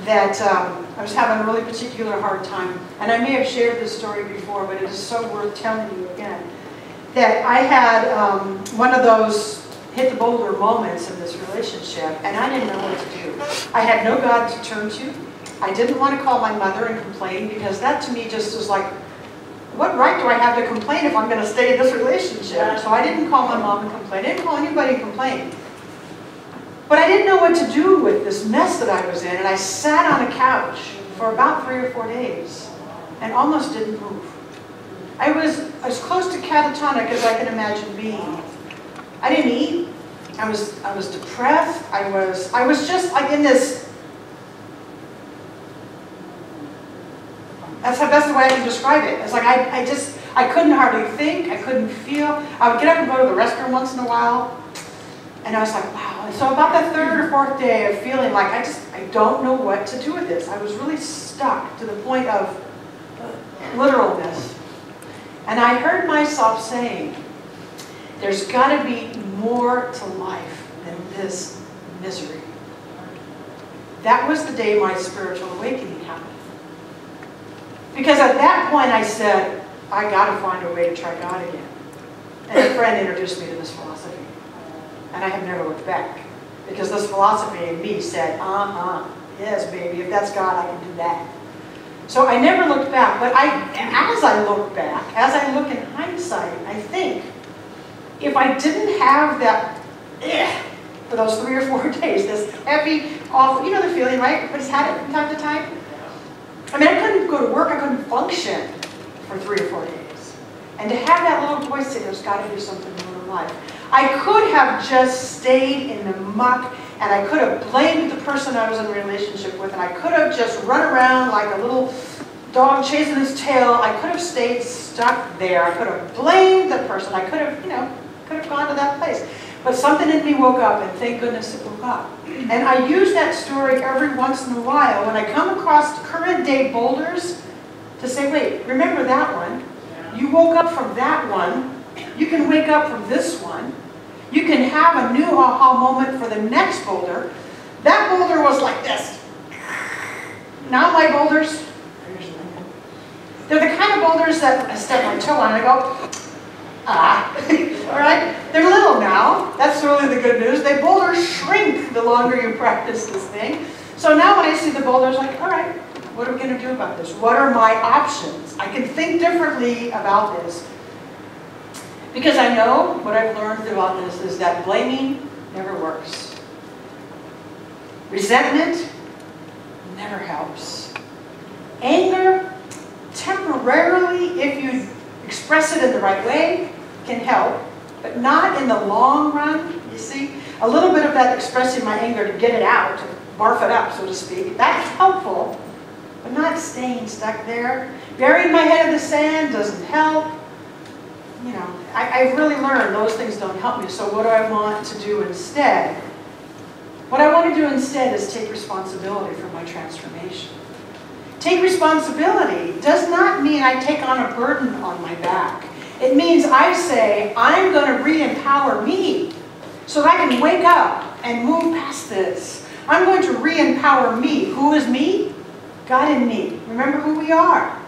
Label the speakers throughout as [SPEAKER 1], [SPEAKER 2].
[SPEAKER 1] that I was having a really particular hard time. And I may have shared this story before, but it is so worth telling you again. That I had one of those hit the boulder moments in this relationship, and I didn't know what to do. I had no God to turn to. I didn't want to call my mother and complain, because that to me just was like, what right do I have to complain if I'm going to stay in this relationship? So I didn't call my mom and complain. I didn't call anybody and complain. But I didn't know what to do with this mess that I was in, and I sat on a couch for about 3 or 4 days and almost didn't move. I was as close to catatonic as I can imagine being. I didn't eat. I was depressed. I was just like in this. That's the best way I can describe it. It's like I couldn't hardly think. I couldn't feel. I would get up and go to the restroom once in a while, and I was like, wow. And so about the 3rd or 4th day of feeling like I don't know what to do with this. I was really stuck to the point of literalness. And I heard myself saying, there's got to be more to life than this misery. That was the day my spiritual awakening happened. Because at that point I said, I got to find a way to try God again. And a friend introduced me to this philosophy. And I have never looked back. Because this philosophy in me said, yes baby, if that's God, I can do that. So I never looked back, but as I look back, as I look in hindsight, I think if I didn't have that, for those 3 or 4 days, this heavy, awful, you know the feeling, right? Everybody's had it from time to time. I mean, I couldn't go to work, I couldn't function for 3 or 4 days. And to have that little voice say, there's got to be something more in life. I could have just stayed in the muck, and I could have blamed the person I was in a relationship with, and I could have just run around like a little dog chasing his tail. I could have stayed stuck there. I could have blamed the person. I could have, could have gone to that place. But something in me woke up, and thank goodness it woke up. And I use that story every once in a while when I come across current day boulders to say, wait, remember that one? You woke up from that one. You can wake up from this one. You can have a new aha moment for the next boulder. That boulder was like this. Now my boulders, they're the kind of boulders that I step my toe on and I go, all right? They're little now. That's really the good news. They boulders shrink the longer you practice this thing. So now when I see the boulders, like, all right, what are we going to do about this? What are my options? I can think differently about this. Because I know what I've learned throughout this is that blaming never works. Resentment never helps. Anger, temporarily, if you express it in the right way, can help, but not in the long run, you see. A little bit of that expressing my anger to get it out, to barf it up, so to speak, that's helpful, but not staying stuck there. Burying my head in the sand doesn't help. I've really learned those things don't help me, so what do I want to do instead? What I want to do instead is take responsibility for my transformation. Take responsibility does not mean I take on a burden on my back. It means I say, I'm going to re-empower me so that I can wake up and move past this. I'm going to re-empower me. Who is me? God in me. Remember who we are.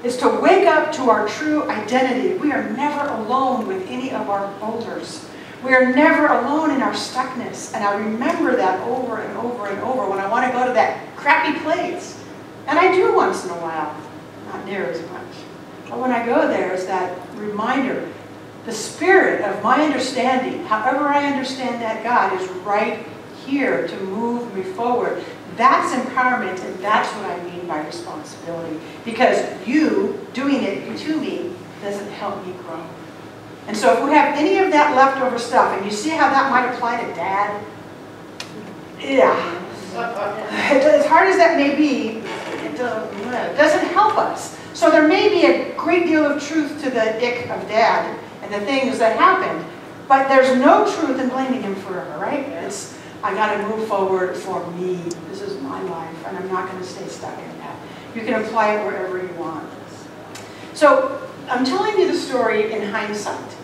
[SPEAKER 1] Is to wake up to our true identity. We are never alone with any of our boulders. We are never alone in our stuckness. And I remember that over and over and over when I want to go to that crappy place. And I do once in a while. Not near as much. But when I go there, it's that reminder. The spirit of my understanding, however I understand that God, is right here to move me forward. That's empowerment, and that's what I mean by responsibility. Because you doing it to me doesn't help me grow. And so if we have any of that leftover stuff, and you see how that might apply to Dad, yeah. As hard as that may be, it doesn't help us. So there may be a great deal of truth to the ick of Dad and the things that happened, but there's no truth in blaming him forever, right? It's, I got to move forward for me. This is my life, and I'm not going to stay stuck in that. You can apply it wherever you want. So I'm telling you the story in hindsight.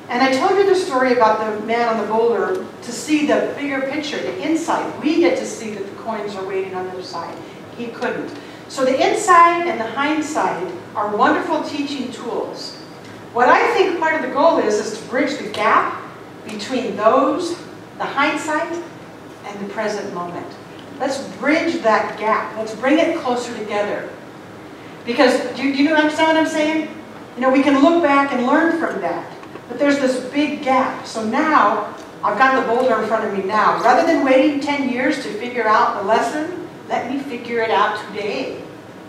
[SPEAKER 1] And I told you the story about the man on the boulder to see the bigger picture, the inside. We get to see that the coins are waiting on the other side. He couldn't. So the inside and the hindsight are wonderful teaching tools. What I think part of the goal is to bridge the gap between those, the hindsight, and the present moment. Let's bridge that gap. Let's bring it closer together. Because, do you understand what I'm saying? You know, we can look back and learn from that. But there's this big gap. So now, I've got the boulder in front of me now. Rather than waiting 10 years to figure out the lesson, let me figure it out today.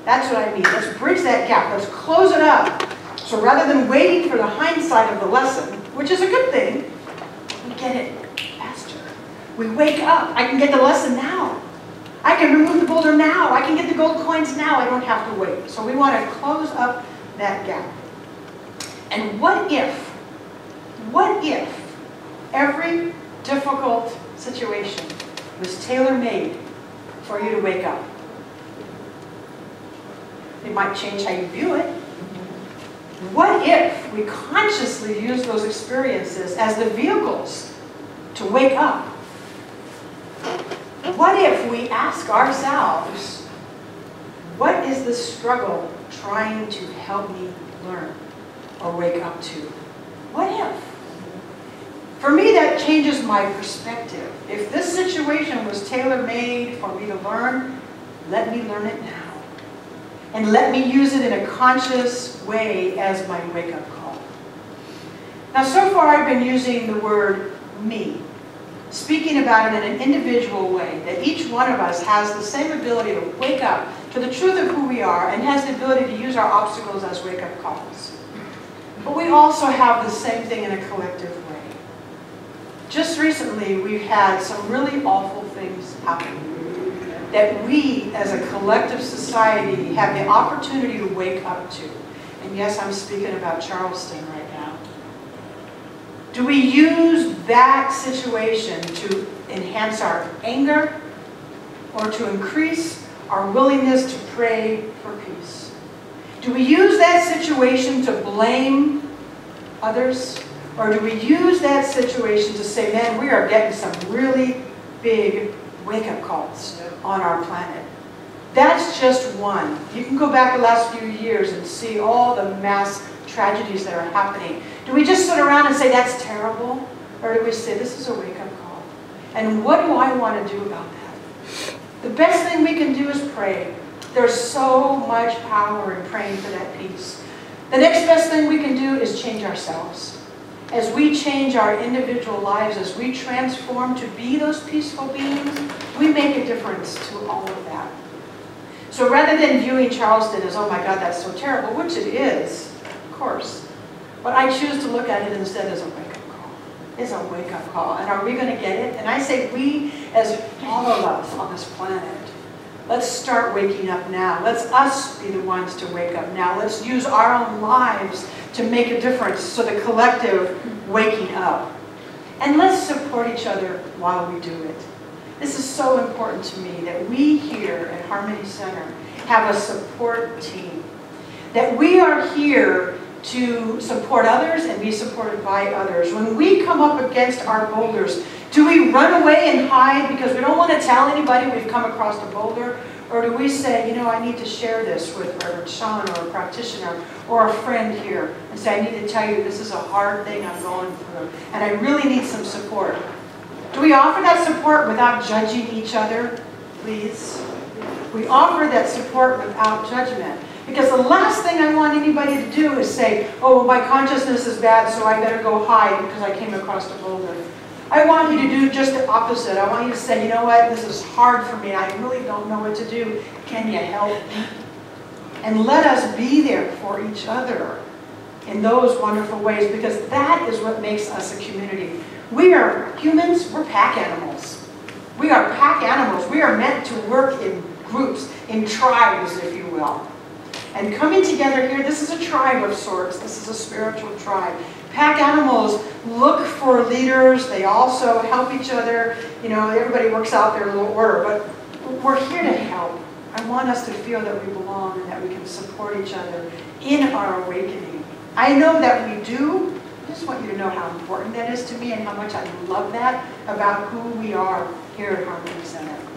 [SPEAKER 1] That's what I mean. Let's bridge that gap. Let's close it up. So rather than waiting for the hindsight of the lesson, which is a good thing, we get it faster. We wake up. I can get the lesson now. I can remove the boulder now. I can get the gold coins now. I don't have to wait. So we want to close up that gap. And what if every difficult situation was tailor-made for you to wake up? It might change how you view it. What if we consciously use those experiences as the vehicles to wake up? What if we ask ourselves, what is the struggle trying to help me learn or wake up to? What if? For me, that changes my perspective. If this situation was tailor-made for me to learn, let me learn it now. And let me use it in a conscious way as my wake-up call. Now, so far I've been using the word me, speaking about it in an individual way, that each one of us has the same ability to wake up to the truth of who we are and has the ability to use our obstacles as wake-up calls. But we also have the same thing in a collective way. Just recently, we've had some really awful things happen that we, as a collective society, have the opportunity to wake up to. And yes, I'm speaking about Charleston right now. Do we use that situation to enhance our anger or to increase our willingness to pray for peace? Do we use that situation to blame others? Or do we use that situation to say, man, we are getting some really big wake-up calls on our planet? That's just one. You can go back the last few years and see all the mass tragedies that are happening. Do we just sit around and say, that's terrible? Or do we say, this is a wake-up call? And what do I want to do about that? The best thing we can do is pray. There's so much power in praying for that peace. The next best thing we can do is change ourselves. As we change our individual lives, as we transform to be those peaceful beings, we make a difference to all of that. So rather than viewing Charleston as, oh my God, that's so terrible, which it is, of course, but I choose to look at it instead as a wake-up call. It's a wake-up call. And are we going to get it? And I say we, as all of us on this planet, let's start waking up now. Let's us be the ones to wake up now. Let's use our own lives to make a difference, so the collective waking up. And let's support each other while we do it. This is so important to me, that we here at Harmony Center have a support team. That we are here to support others and be supported by others. When we come up against our boulders, do we run away and hide because we don't want to tell anybody we've come across a boulder? Or do we say, you know, I need to share this with Reverend Sean or a practitioner or a friend here and say, I need to tell you this is a hard thing I'm going through and I really need some support. Do we offer that support without judging each other, please? We offer that support without judgment. Because the last thing I want anybody to do is say, oh, well, my consciousness is bad, so I better go hide because I came across a boulder. I want you to do just the opposite. I want you to say, you know what, this is hard for me. I really don't know what to do. Can you help me? And let us be there for each other in those wonderful ways, because that is what makes us a community. We are humans, we're pack animals. We are pack animals. We are meant to work in groups, in tribes, if you will. And coming together here, this is a tribe of sorts. This is a spiritual tribe. Pack animals look for leaders. They also help each other. You know, everybody works out their little order, but we're here to help. I want us to feel that we belong and that we can support each other in our awakening. I know that we do I just want you to know how important that is to me and how much I love that about who we are here at Harmony Center.